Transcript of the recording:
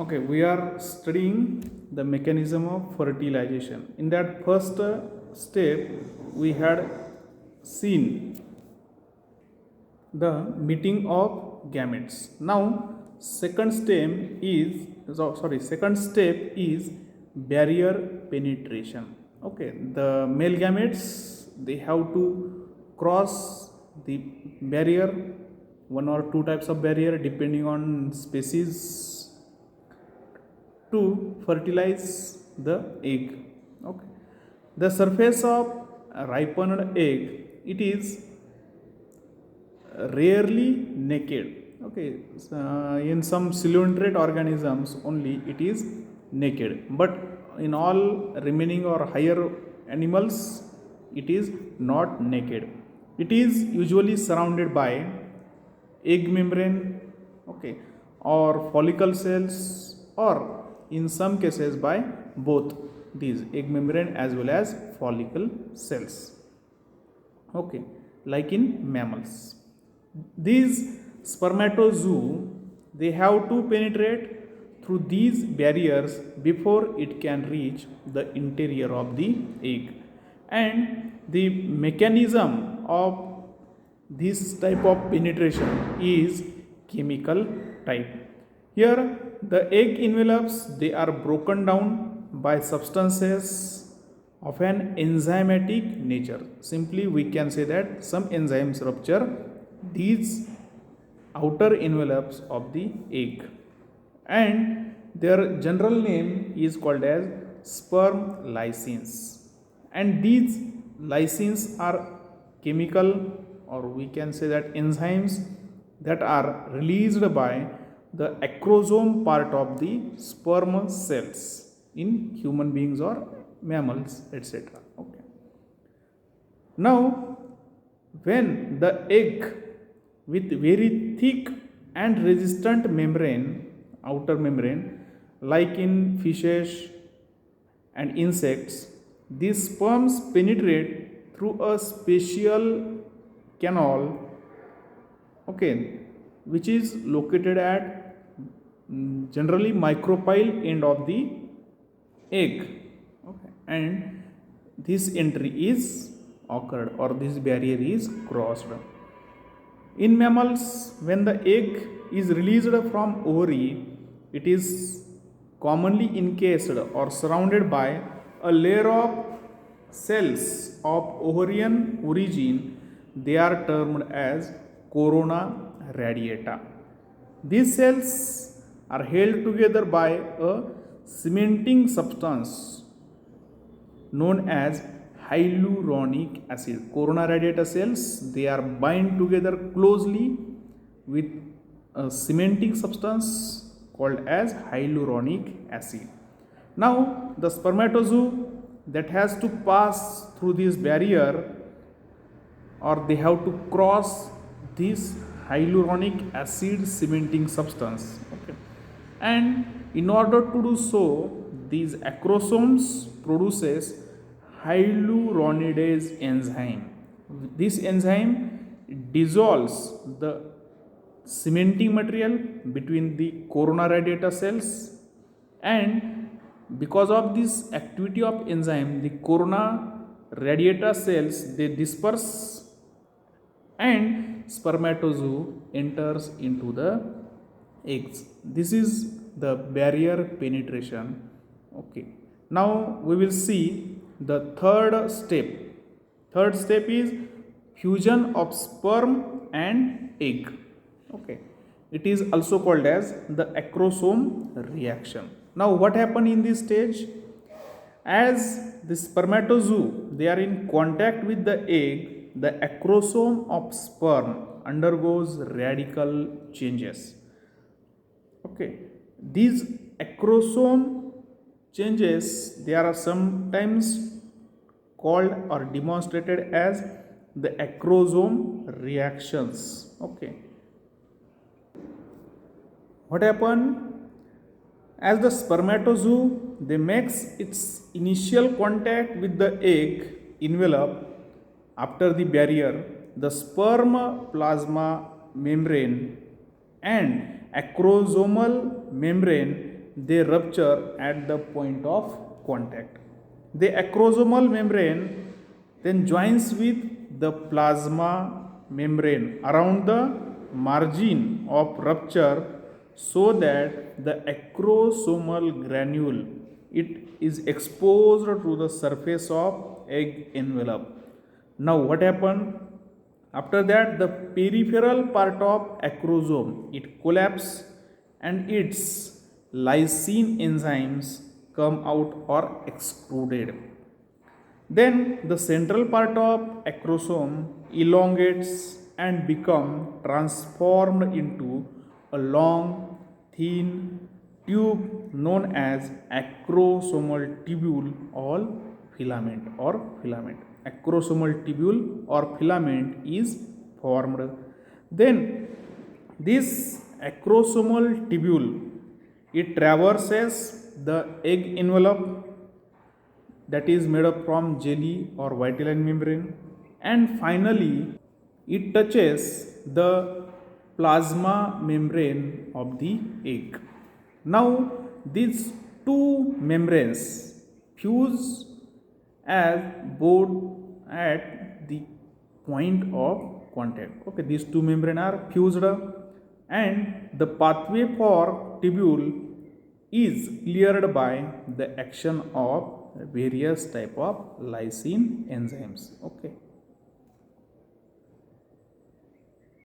Okay, we are studying the mechanism of fertilization. In that first step, we had seen the meeting of gametes. Now, second step is barrier penetration. Okay, the male gametes, they have to cross the barrier, one or two types of barrier depending on species, to fertilize the egg. Okay, the surface of a ripened egg, it is rarely naked. Okay, in some ciliate organisms only it is naked, but in all remaining or higher animals it is not naked. It is usually surrounded by egg membrane, okay, or follicle cells, or in some cases by both these egg membrane as well as follicle cells, okay, like in mammals. These spermatozoa, they have to penetrate through these barriers before it can reach the interior of the egg. And the mechanism of this type of penetration is chemical type. Here the egg envelopes, they are broken down by substances of an enzymatic nature. Simply we can say that some enzymes rupture these outer envelopes of the egg, and their general name is called as sperm lysins. And these lysins are chemical, or we can say that enzymes that are released by the acrosome part of the sperm cells in human beings or mammals, etc. Okay, now when the egg with very thick and resistant membrane, outer membrane, like in fishes and insects, these sperms penetrate through a special canal, okay, which is located at generally micropyle end of the egg, okay, and this entry is occurred, or this barrier is crossed. In mammals, when the egg is released from ovary, it is commonly encased or surrounded by a layer of cells of ovarian origin. They are termed as corona radiata. These cells are held together by a cementing substance known as hyaluronic acid. Corona radiata cells, they are bind together closely with a cementing substance called as hyaluronic acid. Now the spermatozoa that has to pass through this barrier, or they have to cross this hyaluronic acid cementing substance, okay, and in order to do so, these acrosomes produces hyaluronidase enzyme. This enzyme dissolves the cementing material between the corona radiata cells, and because of this activity of enzyme, the corona radiata cells, they disperse and spermatozoa enters into the eggs. This is the barrier penetration. Okay, now we will see the third step. Third step is fusion of sperm and egg. Okay, it is also called as the acrosome reaction. Now what happened in this stage? As the spermatozoa, they are in contact with the egg, the acrosome of sperm undergoes radical changes. Okay, these acrosome changes, they are sometimes called or demonstrated as the acrosome reactions. Okay, what happened? As the spermatozoa, they makes its initial contact with the egg envelope. After the barrier, the sperm plasma membrane and acrosomal membrane, they rupture at the point of contact. The acrosomal membrane then joins with the plasma membrane around the margin of rupture, so that the acrosomal granule it is exposed to the surface of egg envelope. Now what happened? After that, the peripheral part of acrosome it collapses and its lysine enzymes come out or excluded. Then the central part of acrosome elongates and become transformed into a long thin tube known as acrosomal tubule or filament. Acrosomal tubule or filament is formed. Then this acrosomal tubule it traverses the egg envelope that is made up from jelly or vitelline membrane, and finally it touches the plasma membrane of the egg. Now these two membranes fuse as both at the point of contact. Okay, these two membranes are fused and the pathway for tubule is cleared by the action of various type of lysine enzymes. Okay.